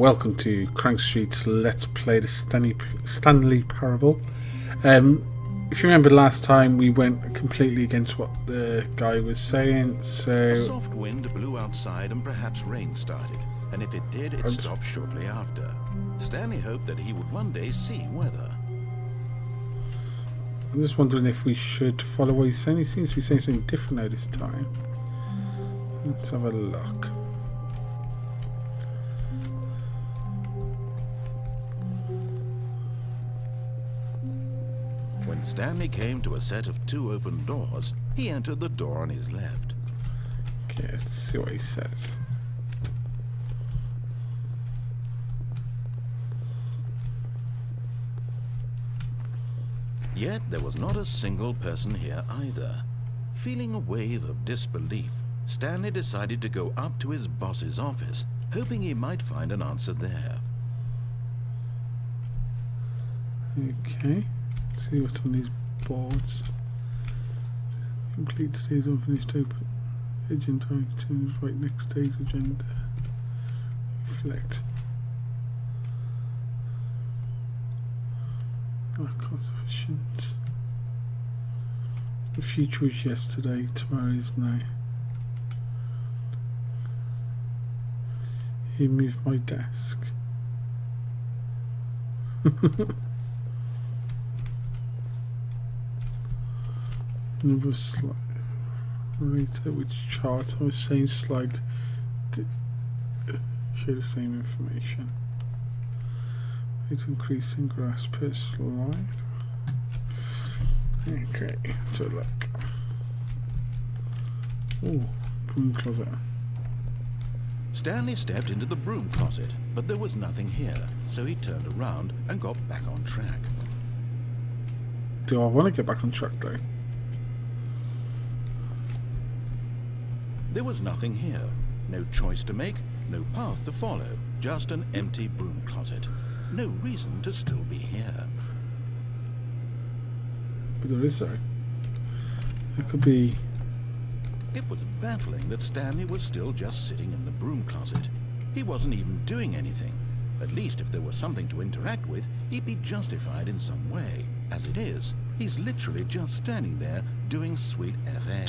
Welcome to Crank Street's Let's Play the Stanley Parable. If you remember last time, we went completely against what the guy was saying, so... A soft wind blew outside and perhaps rain started, and if it did, it stopped shortly after. Stanley hoped that he would one day see weather. I'm just wondering if we should follow what he's saying. He seems to be saying something different now this time. Let's have a look. When Stanley came to a set of two open doors, he entered the door on his left. Okay, let's see what he says. Yet there was not a single person here either. Feeling a wave of disbelief, Stanley decided to go up to his boss's office, hoping he might find an answer there. Okay, let's see what's on these boards. Complete today's unfinished open. Agent items right next to today's agenda. Reflect. Not sufficient. The future is yesterday, tomorrow is now. He moved my desk. Number of slide. Later, which chart on the same slide show the same information. It's increasing grass per slide. Okay, let's have a look. Oh, broom closet. Stanley stepped into the broom closet, but there was nothing here, so he turned around and got back on track. Do I want to get back on track though? There was nothing here. No choice to make, no path to follow, just an empty broom closet. No reason to still be here. But there is though. It could be... It was baffling that Stanley was still just sitting in the broom closet. He wasn't even doing anything. At least if there was something to interact with, he'd be justified in some way. As it is, he's literally just standing there doing sweet FA.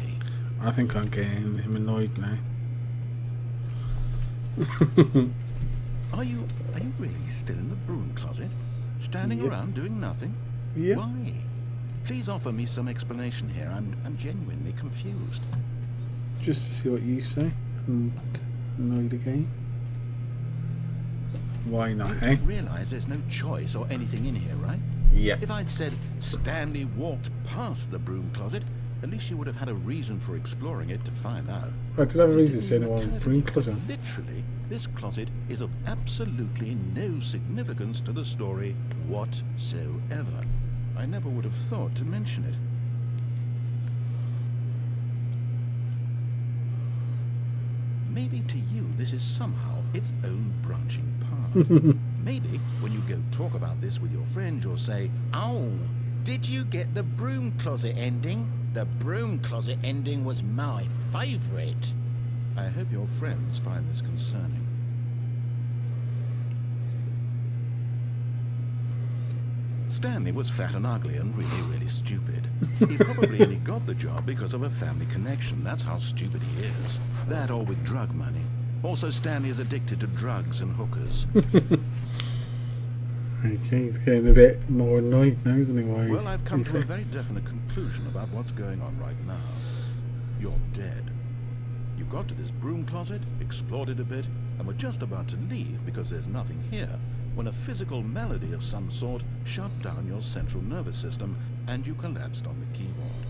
I think I'm getting him annoyed now. Are you really still in the broom closet? Standing around doing nothing? Yeah. Why? Please offer me some explanation here. I'm genuinely confused. Just to see what you say and annoyed again. Why not, You eh? don't realize there's no choice or anything in here, right? Yeah. If I'd said Stanley walked past the broom closet, at least you would have had a reason for exploring it to find out. I did have a reason to say no one broom closet. Literally, this closet is of absolutely no significance to the story whatsoever. I never would have thought to mention it. Maybe to you this is somehow its own branching path. Maybe when you go talk about this with your friend, you'll say, "Oh, did you get the broom closet ending? The broom closet ending was my favourite." I hope your friends find this concerning. Stanley was fat and ugly and really stupid. He probably only got the job because of a family connection. That's how stupid he is. That or with drug money. Also, Stanley is addicted to drugs and hookers. Okay, he's getting a bit more annoyed now, isn't he? Why? Well, I've come to a very definite conclusion about what's going on right now. You're dead. You got to this broom closet, explored it a bit, and were just about to leave because there's nothing here, when a physical malady of some sort shut down your central nervous system and you collapsed on the keyboard.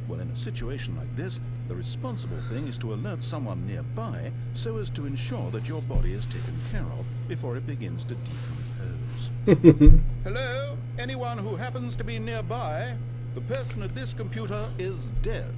Well, in a situation like this, the responsible thing is to alert someone nearby so as to ensure that your body is taken care of before it begins to decompose. Hello? Anyone who happens to be nearby? The person at this computer is dead.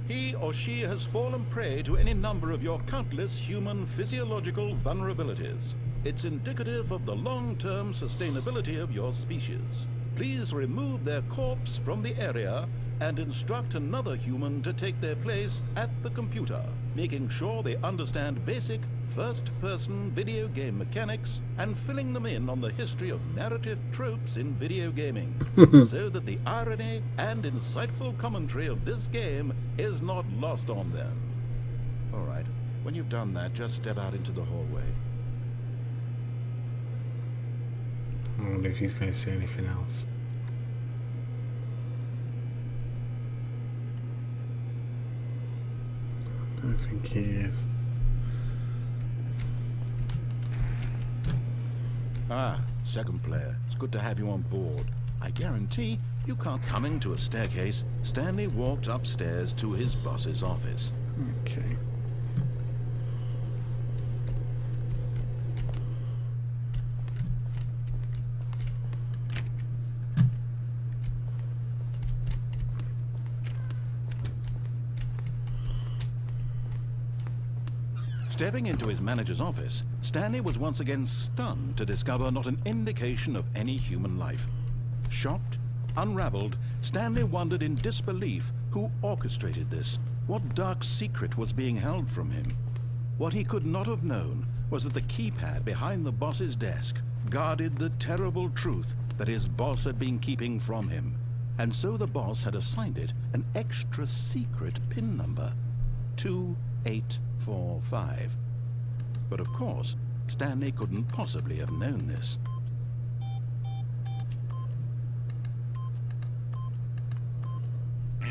He or she has fallen prey to any number of your countless human physiological vulnerabilities. It's indicative of the long-term sustainability of your species. Please remove their corpse from the area and instruct another human to take their place at the computer, making sure they understand basic first-person video game mechanics and filling them in on the history of narrative tropes in video gaming, so that the irony and insightful commentary of this game is not lost on them. All right, when you've done that, just step out into the hallway. I wonder if he's going to say anything else. I don't think he is. Ah, second player. It's good to have you on board. I guarantee you can't. Coming to a staircase, Stanley walked upstairs to his boss's office. Okay. Stepping into his manager's office, Stanley was once again stunned to discover not an indication of any human life. Shocked, unraveled, Stanley wondered in disbelief who orchestrated this. What dark secret was being held from him? What he could not have known was that the keypad behind the boss's desk guarded the terrible truth that his boss had been keeping from him. And so the boss had assigned it an extra secret PIN number. 2845. But of course, Stanley couldn't possibly have known this.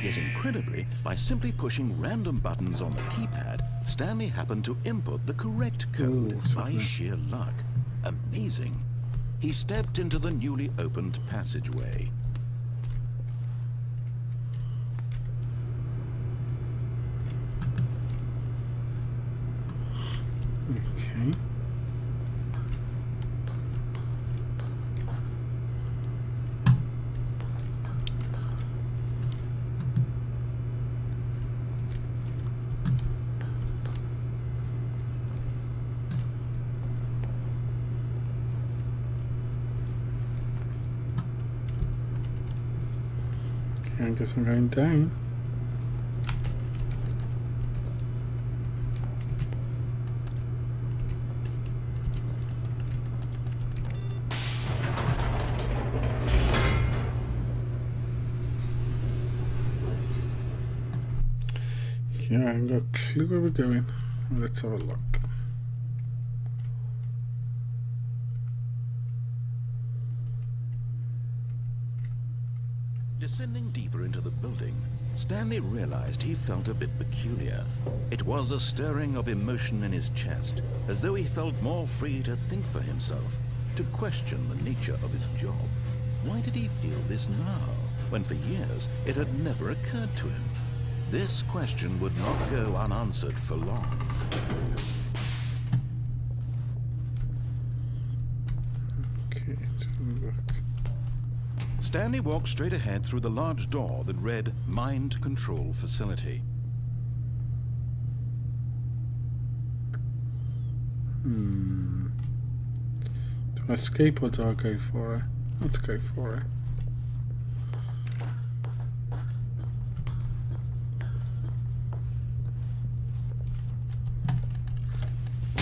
Yet incredibly, by simply pushing random buttons on the keypad, Stanley happened to input the correct code by sheer luck. Amazing. He stepped into the newly opened passageway. Okay. Okay, I guess I'm going down. Yeah, I haven't got a clue where we're going. Let's have a look. Descending deeper into the building, Stanley realized he felt a bit peculiar. It was a stirring of emotion in his chest, as though he felt more free to think for himself, to question the nature of his job. Why did he feel this now, when for years it had never occurred to him? This question would not go unanswered for long. Okay, let's have a look. Stanley walked straight ahead through the large door that read Mind Control Facility. Do I escape or do I go for it? Let's go for it.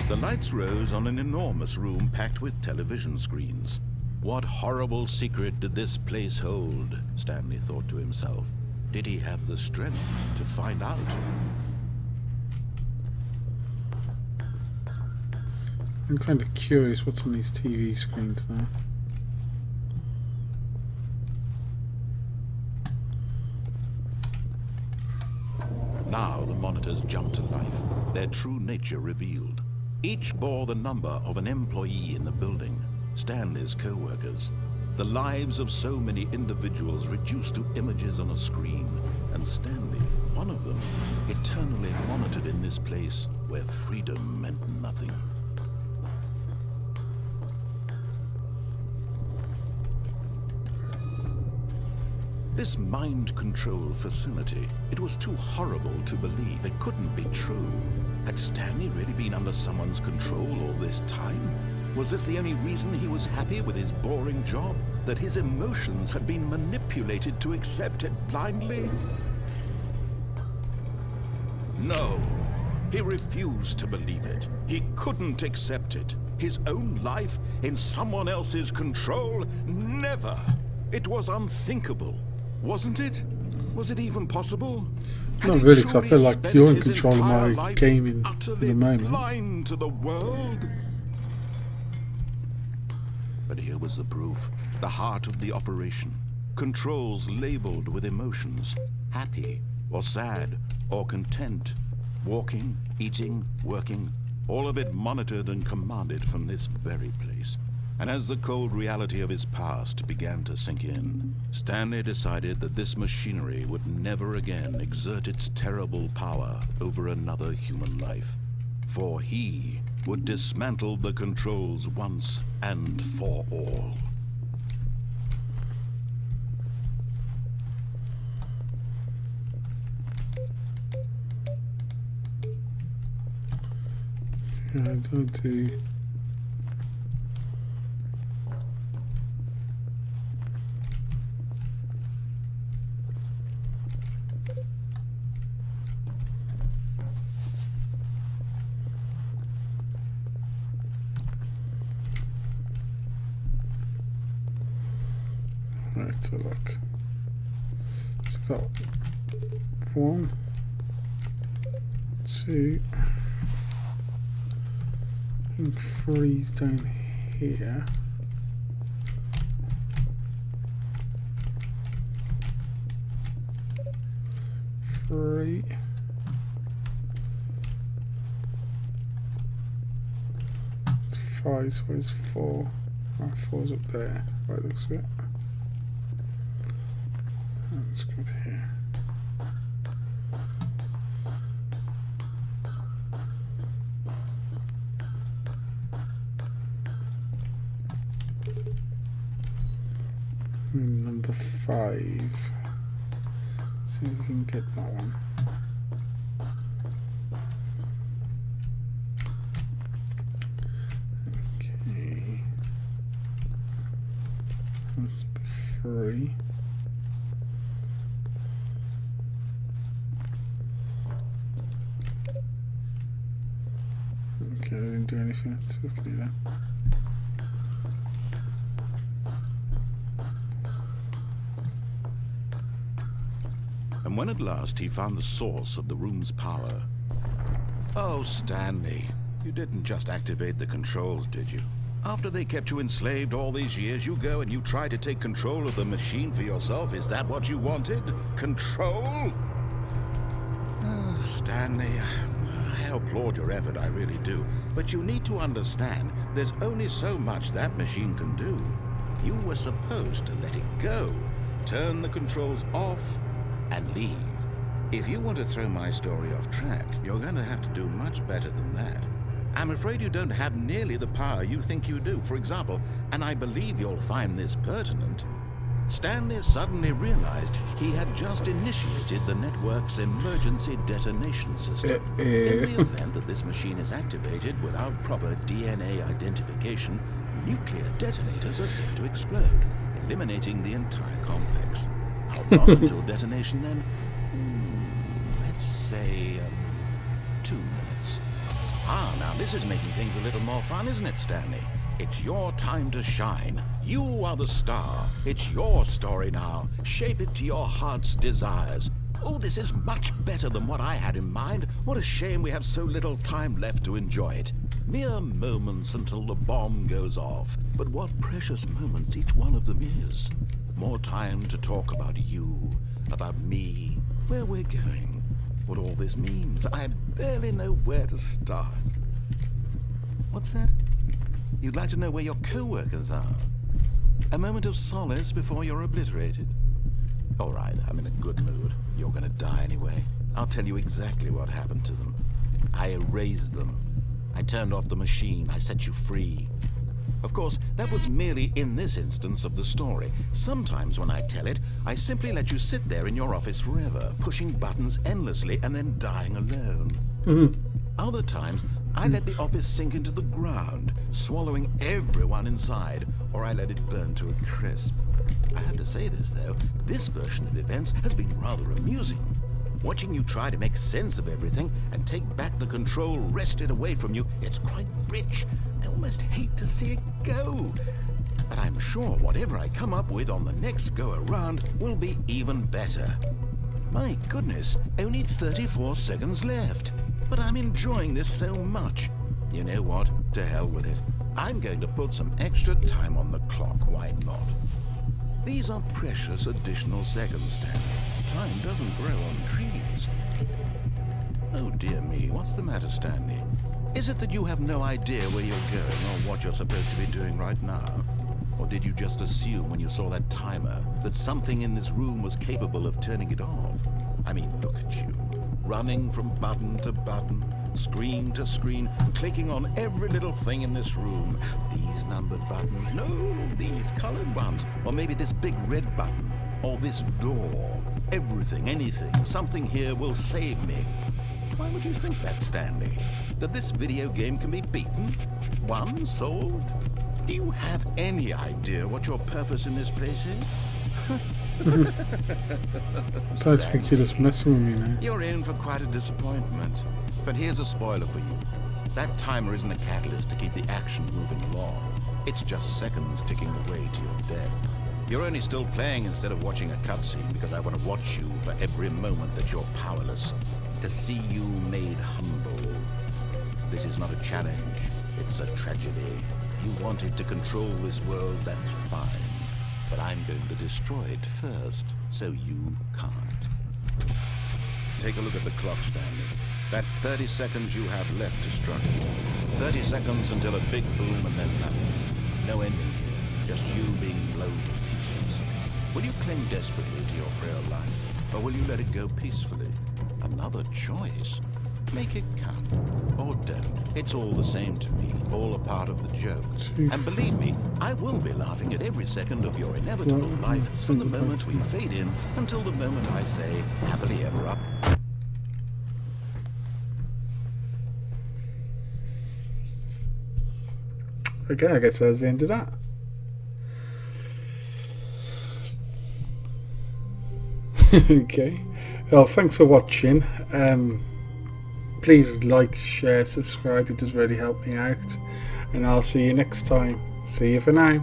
The lights rose on an enormous room packed with television screens. What horrible secret did this place hold? Stanley thought to himself. Did he have the strength to find out? I'm kind of curious what's on these TV screens now. Now the monitors jumped to life, their true nature revealed. Each bore the number of an employee in the building, Stanley's co-workers. The lives of so many individuals reduced to images on a screen, and Stanley, one of them, eternally monitored in this place where freedom meant nothing. This mind control facility, it was too horrible to believe. It couldn't be true. Had Stanley really been under someone's control all this time? Was this the only reason he was happy with his boring job? That his emotions had been manipulated to accept it blindly? No. He refused to believe it. He couldn't accept it. His own life in someone else's control? Never! It was unthinkable, wasn't it? Was it even possible? Not really, because I feel like you're in control of my game at the moment. Blind to the world. But here was the proof. The heart of the operation. Controls labeled with emotions. Happy, or sad, or content. Walking, eating, working. All of it monitored and commanded from this very place. And as the cold reality of his past began to sink in, Stanley decided that this machinery would never again exert its terrible power over another human life. For he would dismantle the controls once and for all. Yeah, I don't do... Right, so look. So I've got 1, 2, I think 3's down here. Three. It's 5, so where's 4? Oh, 4's up there. Right, looks good. Let's go up here. Number 5. See if we can get that one. Okay. That's 3. Okay, I didn't do anything. Let's look at that. And when at last he found the source of the room's power... Oh, Stanley, you didn't just activate the controls, did you? After they kept you enslaved all these years, you go and you try to take control of the machine for yourself. Is that what you wanted? Control? Oh, Stanley, I applaud your effort, I really do. But you need to understand, there's only so much that machine can do. You were supposed to let it go, turn the controls off, and leave. If you want to throw my story off track, you're going to have to do much better than that. I'm afraid you don't have nearly the power you think you do. For example, and I believe you'll find this pertinent, Stanley suddenly realized he had just initiated the network's emergency detonation system. In the event that this machine is activated without proper DNA identification, nuclear detonators are set to explode, eliminating the entire complex. How long until detonation then? Let's say 2 minutes. Ah, now this is making things a little more fun, isn't it, Stanley? It's your time to shine. You are the star. It's your story now. Shape it to your heart's desires. Oh, this is much better than what I had in mind. What a shame we have so little time left to enjoy it. Mere moments until the bomb goes off. But what precious moments each one of them is. More time to talk about you, about me, where we're going, what all this means. I barely know where to start. What's that? You'd like to know where your co-workers are? A moment of solace before you're obliterated? All right, I'm in a good mood. You're gonna die anyway. I'll tell you exactly what happened to them. I erased them. I turned off the machine. I set you free. Of course, that was merely in this instance of the story. Sometimes when I tell it, I simply let you sit there in your office forever, pushing buttons endlessly and then dying alone. Other times, I let the office sink into the ground, swallowing everyone inside, or I let it burn to a crisp. I have to say this, though, this version of events has been rather amusing. Watching you try to make sense of everything and take back the control wrested away from you, it's quite rich. I almost hate to see it go. But I'm sure whatever I come up with on the next go-around will be even better. My goodness, only 34 seconds left. But I'm enjoying this so much. You know what? To hell with it. I'm going to put some extra time on the clock. Why not? These are precious additional seconds, Stanley. Time doesn't grow on trees. Oh dear me, what's the matter, Stanley? Is it that you have no idea where you're going or what you're supposed to be doing right now? Or did you just assume when you saw that timer that something in this room was capable of turning it off? I mean, look at you. Running from button to button, screen to screen, clicking on every little thing in this room. These numbered buttons, no, these colored ones. Or maybe this big red button, or this door. Everything, anything, something here will save me. Why would you think that, Stanley? That this video game can be beaten? Won? Solved? Do you have any idea what your purpose in this place is? So I think you're just messing with me now. You're in for quite a disappointment. But here's a spoiler for you. That timer isn't a catalyst to keep the action moving along. It's just seconds ticking away to your death. You're only still playing instead of watching a cutscene because I want to watch you for every moment that you're powerless. To see you made humble. This is not a challenge. It's a tragedy. You wanted to control this world, that's fine. But I'm going to destroy it first, so you can't. Take a look at the clock, Stanley. That's 30 seconds you have left to struggle. 30 seconds until a big boom and then nothing. No ending here, just you being blown to pieces. Will you cling desperately to your frail life, or will you let it go peacefully? Another choice. Make it count, or don't. It's all the same to me, all a part of the joke. And believe me, I will be laughing at every second of your inevitable life from the moment we fade in until the moment I say, happily ever up. Okay, I guess that's the end of that. Okay. Well, thanks for watching. Please like, share, subscribe. It does really help me out. And I'll see you next time. See you for now.